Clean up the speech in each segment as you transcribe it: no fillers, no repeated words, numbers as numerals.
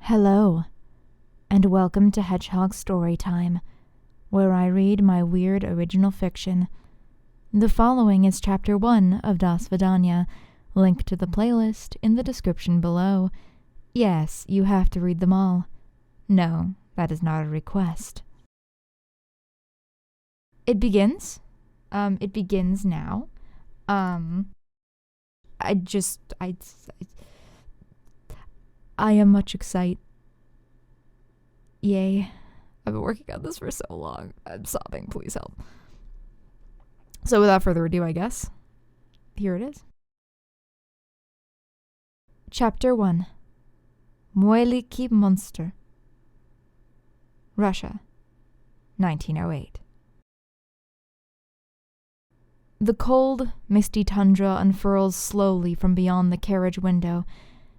Hello, and welcome to Hedgehog Storytime, where I read my weird original fiction. The following is Chapter 1 of Das Vadanya, linked to the playlist in the description below. Yes, you have to read them all. No, that is not a request. It begins? It begins now. I am much excited. Yay. I've been working on this for so long. I'm sobbing. Please help. So without further ado, I guess, here it is. Chapter 1. Маленький monster. Russia, 1908. The cold, misty tundra unfurls slowly from beyond the carriage window,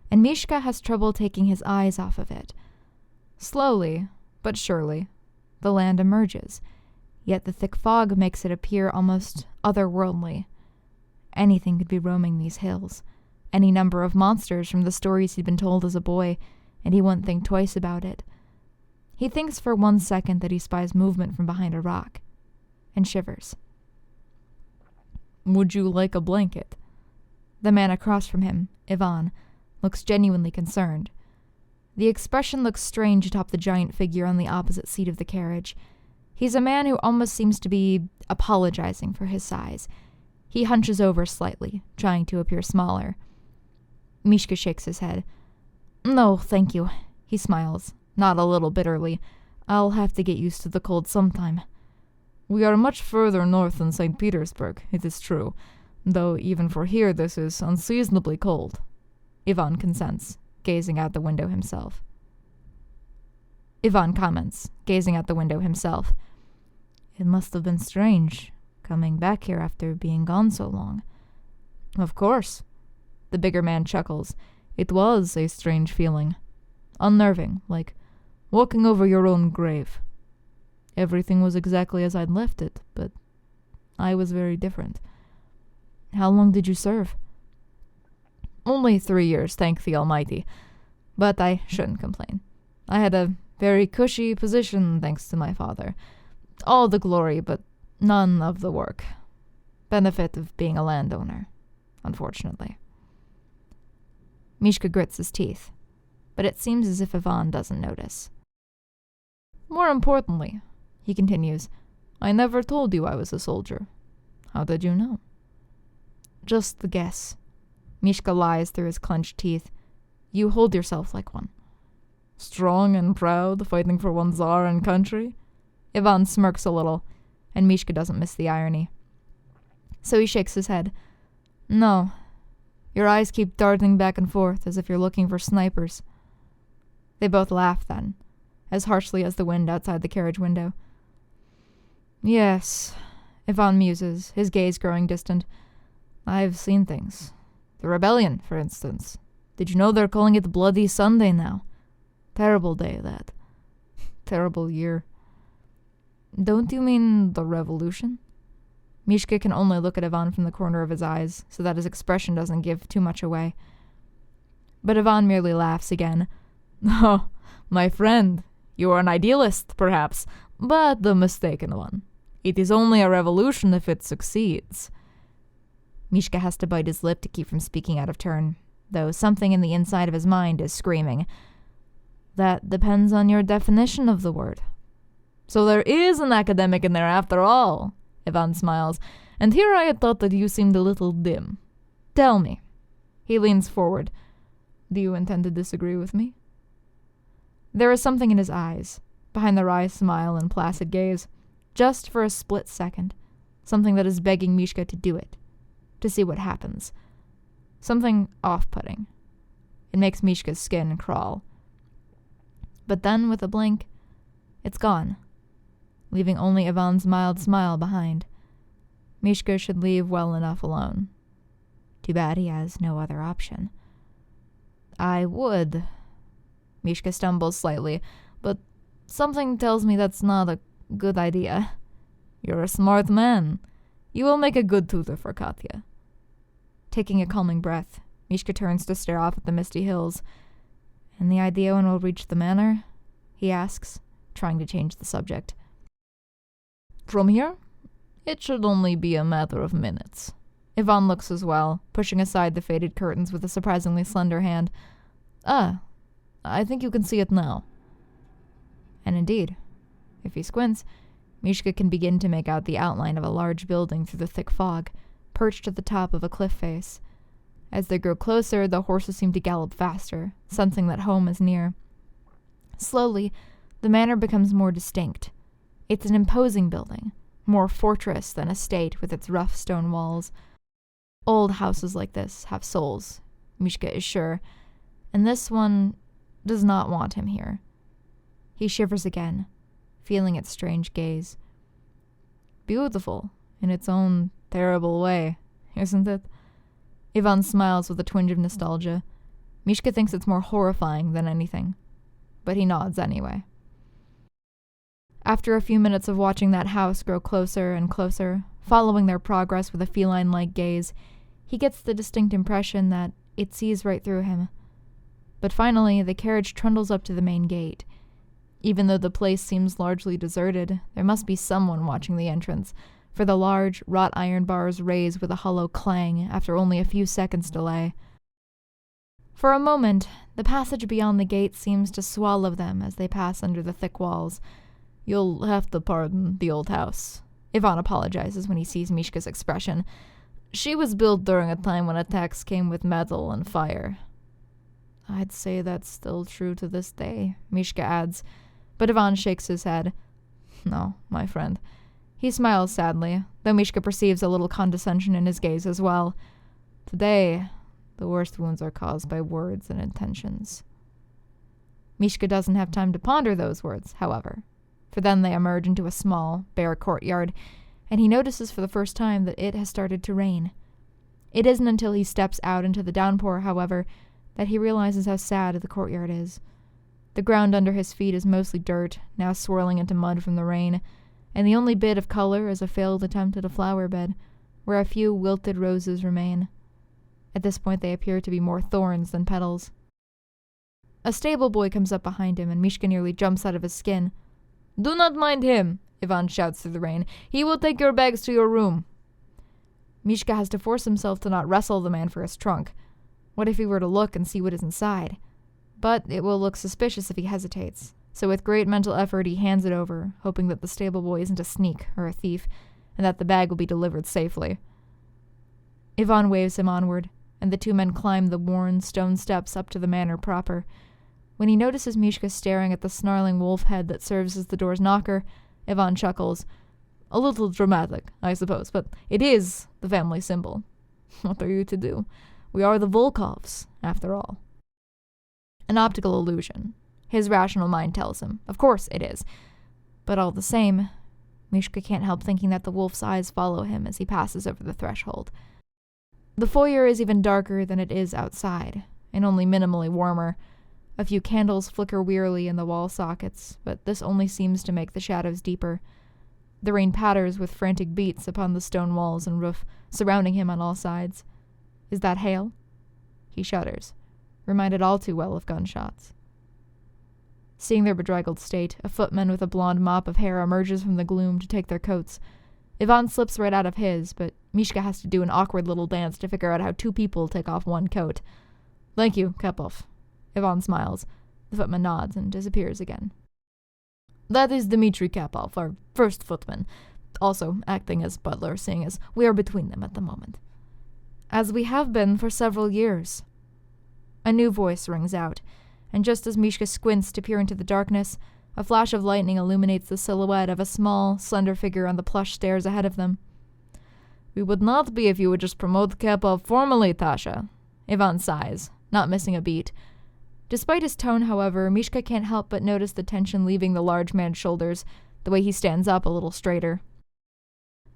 and Mishka has trouble taking his eyes off of it. Slowly, but surely, the land emerges, yet the thick fog makes it appear almost otherworldly. Anything could be roaming these hills, any number of monsters from the stories he'd been told as a boy, and he wouldn't think twice about it. He thinks for 1 second that he spies movement from behind a rock, and shivers. "Would you like a blanket?" The man across from him, Ivan, looks genuinely concerned. The expression looks strange atop the giant figure on the opposite seat of the carriage. He's a man who almost seems to be apologizing for his size. He hunches over slightly, trying to appear smaller. Mishka shakes his head. "No, thank you," he smiles, not a little bitterly. "I'll have to get used to the cold sometime. We are much further north than St. Petersburg, it is true, though even for here this is unseasonably cold." Ivan consents, gazing out the window himself. Ivan comments, gazing out the window himself. "It must have been strange, coming back here after being gone so long." "Of course." The bigger man chuckles. "It was a strange feeling. Unnerving, like walking over your own grave. Everything was exactly as I'd left it, but I was very different." "How long did you serve?" "Only 3 years, thank the Almighty. But I shouldn't complain. I had a very cushy position thanks to my father. All the glory, but none of the work. Benefit of being a landowner, unfortunately." Mishka grits his teeth, but it seems as if Ivan doesn't notice. "More importantly," he continues, "I never told you I was a soldier. How did you know?" "Just the guess." Mishka lies through his clenched teeth. "You hold yourself like one." "Strong and proud, fighting for one's Tsar and country?" Ivan smirks a little, and Mishka doesn't miss the irony. So he shakes his head. "No. Your eyes keep darting back and forth as if you're looking for snipers." They both laugh then, as harshly as the wind outside the carriage window. "Yes," Ivan muses, his gaze growing distant. "I've seen things. The rebellion, for instance. Did you know they're calling it Bloody Sunday now? Terrible day, that. Terrible year." "Don't you mean the revolution?" Mishka can only look at Ivan from the corner of his eyes, so that his expression doesn't give too much away. But Ivan merely laughs again. "Oh, my friend, you are an idealist, perhaps, but the mistaken one. It is only a revolution if it succeeds." Mishka has to bite his lip to keep from speaking out of turn, though something in the inside of his mind is screaming. "That depends on your definition of the word." "So there is an academic in there after all," Ivan smiles, "and here I had thought that you seemed a little dim. Tell me." He leans forward. "Do you intend to disagree with me?" There is something in his eyes, behind the wry smile and placid gaze, just for a split second, something that is begging Mishka to do it, to see what happens. Something off-putting. It makes Mishka's skin crawl. But then, with a blink, it's gone, leaving only Ivan's mild smile behind. Mishka should leave well enough alone. Too bad he has no other option. "I would," Mishka stumbles slightly, "but something tells me that's not a good idea." "You're a smart man. You will make a good tutor for Katya." Taking a calming breath, Mishka turns to stare off at the misty hills. "Any idea when we'll reach the manor?" he asks, trying to change the subject. "From here? It should only be a matter of minutes." Yvonne looks as well, pushing aside the faded curtains with a surprisingly slender hand. "Ah, I think you can see it now." And indeed, if he squints, Mishka can begin to make out the outline of a large building through the thick fog, perched at the top of a cliff face. As they grow closer, the horses seem to gallop faster, sensing that home is near. Slowly, the manor becomes more distinct. It's an imposing building, more fortress than estate with its rough stone walls. Old houses like this have souls, Mishka is sure, and this one does not want him here. He shivers again, feeling its strange gaze. Beautiful, in its own terrible way, isn't it? Yvonne smiles with a twinge of nostalgia. Mishka thinks it's more horrifying than anything, but he nods anyway. After a few minutes of watching that house grow closer and closer, following their progress with a feline-like gaze, he gets the distinct impression that it sees right through him. But finally, the carriage trundles up to the main gate. Even though the place seems largely deserted, there must be someone watching the entrance, for the large, wrought iron bars raise with a hollow clang after only a few seconds' delay. For a moment, the passage beyond the gate seems to swallow them as they pass under the thick walls. "You'll have to pardon the old house," Yvonne apologizes when he sees Mishka's expression. "She was built during a time when attacks came with metal and fire." "I'd say that's still true to this day," Mishka adds, but Yvonne shakes his head. "No, my friend." He smiles sadly, though Mishka perceives a little condescension in his gaze as well. "Today, the worst wounds are caused by words and intentions." Mishka doesn't have time to ponder those words, however, for then they emerge into a small, bare courtyard, and he notices for the first time that it has started to rain. It isn't until he steps out into the downpour, however, that he realizes how sad the courtyard is. The ground under his feet is mostly dirt, now swirling into mud from the rain, and the only bit of color is a failed attempt at a flower bed, where a few wilted roses remain. At this point they appear to be more thorns than petals. A stable boy comes up behind him, and Mishka nearly jumps out of his skin. "Do not mind him," Yvonne shouts through the rain. "He will take your bags to your room." Mishka has to force himself to not wrestle the man for his trunk. What if he were to look and see what is inside? But it will look suspicious if he hesitates, so with great mental effort he hands it over, hoping that the stable boy isn't a sneak or a thief, and that the bag will be delivered safely. Yvonne waves him onward, and the two men climb the worn stone steps up to the manor proper. When he notices Mishka staring at the snarling wolf head that serves as the door's knocker, Yvonne chuckles. "A little dramatic, I suppose, but it is the family symbol. What are you to do? We are the Volkovs, after all." An optical illusion, his rational mind tells him. Of course it is. But all the same, Mishka can't help thinking that the wolf's eyes follow him as he passes over the threshold. The foyer is even darker than it is outside, and only minimally warmer. A few candles flicker wearily in the wall sockets, but this only seems to make the shadows deeper. The rain patters with frantic beats upon the stone walls and roof, surrounding him on all sides. Is that hail? He shudders, reminded all too well of gunshots. Seeing their bedraggled state, a footman with a blonde mop of hair emerges from the gloom to take their coats. Yvonne slips right out of his, but Mishka has to do an awkward little dance to figure out how two people take off one coat. "Thank you, Kapov." Yvonne smiles. The footman nods and disappears again. "That is Dmitri Kapov, our first footman, also acting as butler, seeing as we are between them at the moment." "As we have been for several years." A new voice rings out, and just as Mishka squints to peer into the darkness, a flash of lightning illuminates the silhouette of a small, slender figure on the plush stairs ahead of them. "We would not be if you would just promote Kapov formally, Tasha." Yvonne sighs, not missing a beat. Despite his tone, however, Mishka can't help but notice the tension leaving the large man's shoulders, the way he stands up a little straighter.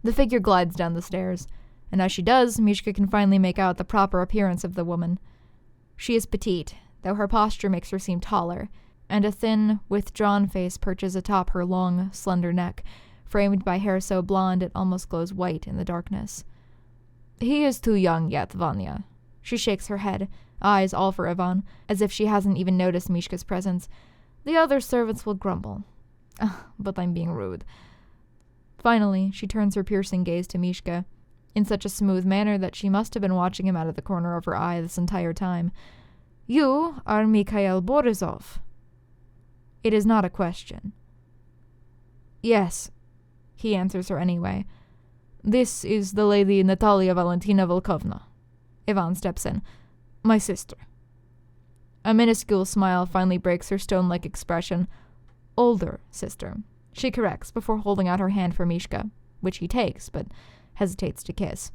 The figure glides down the stairs, and as she does, Mishka can finally make out the proper appearance of the woman. She is petite, though her posture makes her seem taller, and a thin, withdrawn face perches atop her long, slender neck, framed by hair so blonde it almost glows white in the darkness. "He is too young yet, Vanya," She shakes her head, eyes all for Ivan, as if she hasn't even noticed Mishka's presence. The other servants will grumble. But I'm being rude. Finally, she turns her piercing gaze to Mishka, in such a smooth manner that she must have been watching him out of the corner of her eye this entire time. You are Mikhail Borisov. It is not a question. Yes, he answers her anyway. This is the lady Natalia Valentina Volkovna. Ivan steps in. My sister. A minuscule smile finally breaks her stone-like expression. Older sister, she corrects before holding out her hand for Mishka, which he takes, but hesitates to kiss.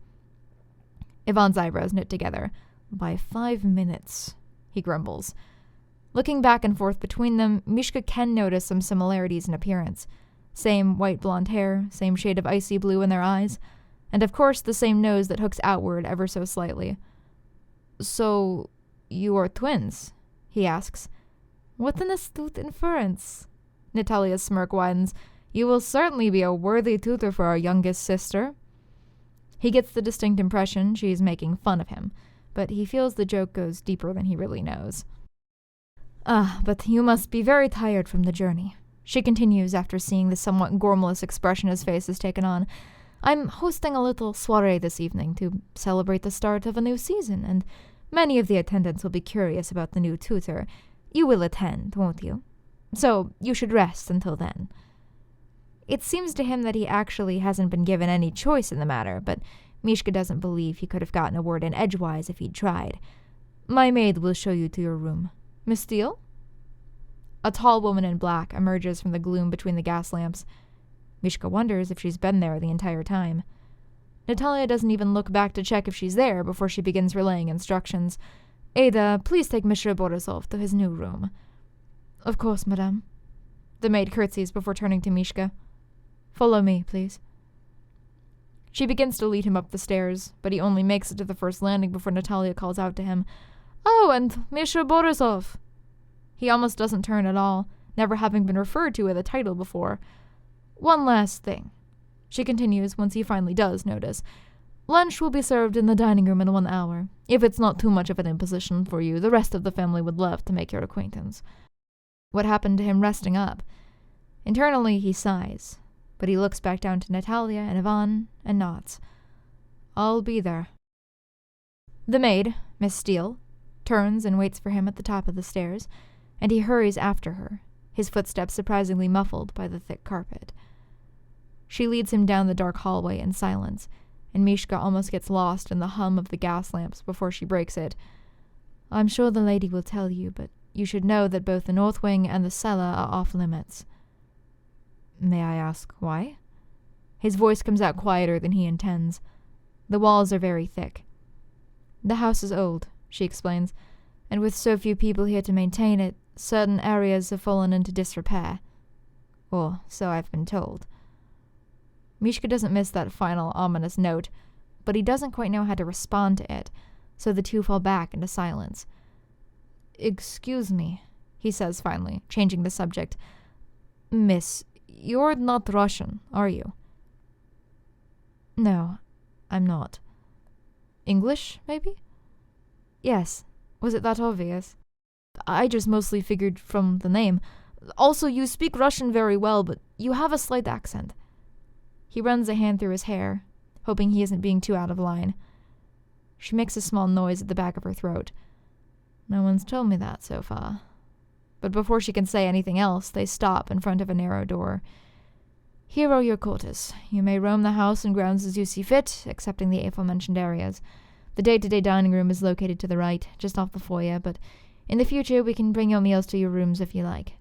Ivan's eyebrows knit together. By 5 minutes, he grumbles. Looking back and forth between them, Mishka can notice some similarities in appearance. Same white blonde hair, same shade of icy blue in their eyes, and of course the same nose that hooks outward ever so slightly. So, you are twins? He asks. What an astute inference. Natalia's smirk widens. You will certainly be a worthy tutor for our youngest sister. He gets the distinct impression she's making fun of him, but he feels the joke goes deeper than he really knows. But you must be very tired from the journey, she continues after seeing the somewhat gormless expression his face has taken on. I'm hosting a little soiree this evening to celebrate the start of a new season, and many of the attendants will be curious about the new tutor. You will attend, won't you? So you should rest until then. It seems to him that he actually hasn't been given any choice in the matter, but Mishka doesn't believe he could have gotten a word in edgewise if he'd tried. My maid will show you to your room. Miss Steele? A tall woman in black emerges from the gloom between the gas lamps. Mishka wonders if she's been there the entire time. Natalia doesn't even look back to check if she's there before she begins relaying instructions. Ada, please take Monsieur Borisov to his new room. Of course, madame. The maid curtsies before turning to Mishka. Follow me, please. She begins to lead him up the stairs, but he only makes it to the first landing before Natalia calls out to him. Oh, and Monsieur Borisov. He almost doesn't turn at all, never having been referred to with a title before. One last thing, she continues once he finally does notice. Lunch will be served in the dining room in 1 hour. If it's not too much of an imposition for you, the rest of the family would love to make your acquaintance. What happened to him resting up? Internally, he sighs, but he looks back down to Natalia and Ivan and nods. I'll be there. The maid, Miss Steele, turns and waits for him at the top of the stairs, and he hurries after her, his footsteps surprisingly muffled by the thick carpet. She leads him down the dark hallway in silence, and Mishka almost gets lost in the hum of the gas lamps before she breaks it. I'm sure the lady will tell you, but you should know that both the north wing and the cellar are off limits. May I ask why? His voice comes out quieter than he intends. The walls are very thick. The house is old, she explains, and with so few people here to maintain it, certain areas have fallen into disrepair. Or so I've been told. Mishka doesn't miss that final ominous note, but he doesn't quite know how to respond to it, so the two fall back into silence. Excuse me, he says finally, changing the subject. Miss, you're not Russian, are you? No, I'm not. English, maybe? Yes. Was it that obvious? I just mostly figured from the name. Also, you speak Russian very well, but you have a slight accent. He runs a hand through his hair, hoping he isn't being too out of line. She makes a small noise at the back of her throat. No one's told me that so far. But before she can say anything else, they stop in front of a narrow door. Here are your quarters. You may roam the house and grounds as you see fit, excepting the aforementioned areas. The day-to-day dining room is located to the right, just off the foyer, but in the future we can bring your meals to your rooms if you like.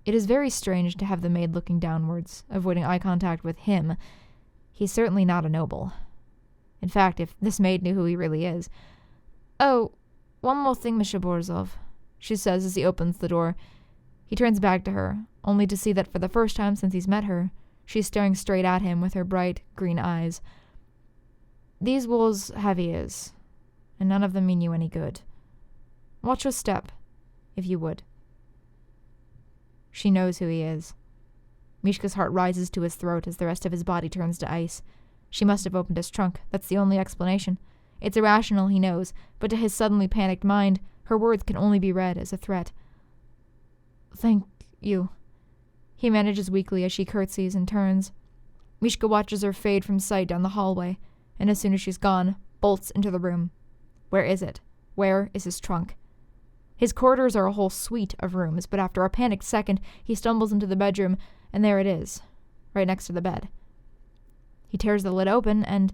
It is very strange to have the maid looking downwards, avoiding eye contact with him. He's certainly not a noble. In fact, if this maid knew who he really is. Oh, one more thing, Monsieur Borisov, she says as he opens the door. He turns back to her, only to see that for the first time since he's met her, she's staring straight at him with her bright, green eyes. These walls have ears, and none of them mean you any good. Watch your step, if you would. She knows who he is. Mishka's heart rises to his throat as the rest of his body turns to ice. She must have opened his trunk. That's the only explanation. It's irrational, he knows, but to his suddenly panicked mind, her words can only be read as a threat. Thank you. He manages weakly as she curtsies and turns. Mishka watches her fade from sight down the hallway, and as soon as she's gone, bolts into the room. Where is it? Where is his trunk? His corridors are a whole suite of rooms, but after a panicked second, he stumbles into the bedroom, and there it is, right next to the bed. He tears the lid open, and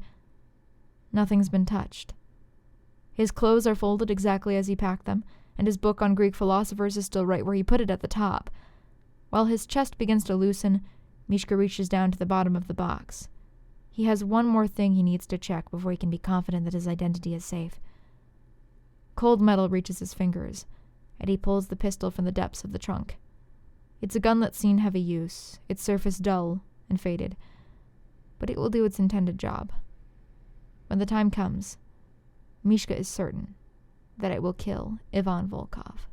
nothing's been touched. His clothes are folded exactly as he packed them, and his book on Greek philosophers is still right where he put it at the top. While his chest begins to loosen, Mishka reaches down to the bottom of the box. He has one more thing he needs to check before he can be confident that his identity is safe. Cold metal reaches his fingers, and he pulls the pistol from the depths of the trunk. It's a gun that's seen heavy use, its surface dull and faded, but it will do its intended job. When the time comes, Mishka is certain that it will kill Ivan Volkov.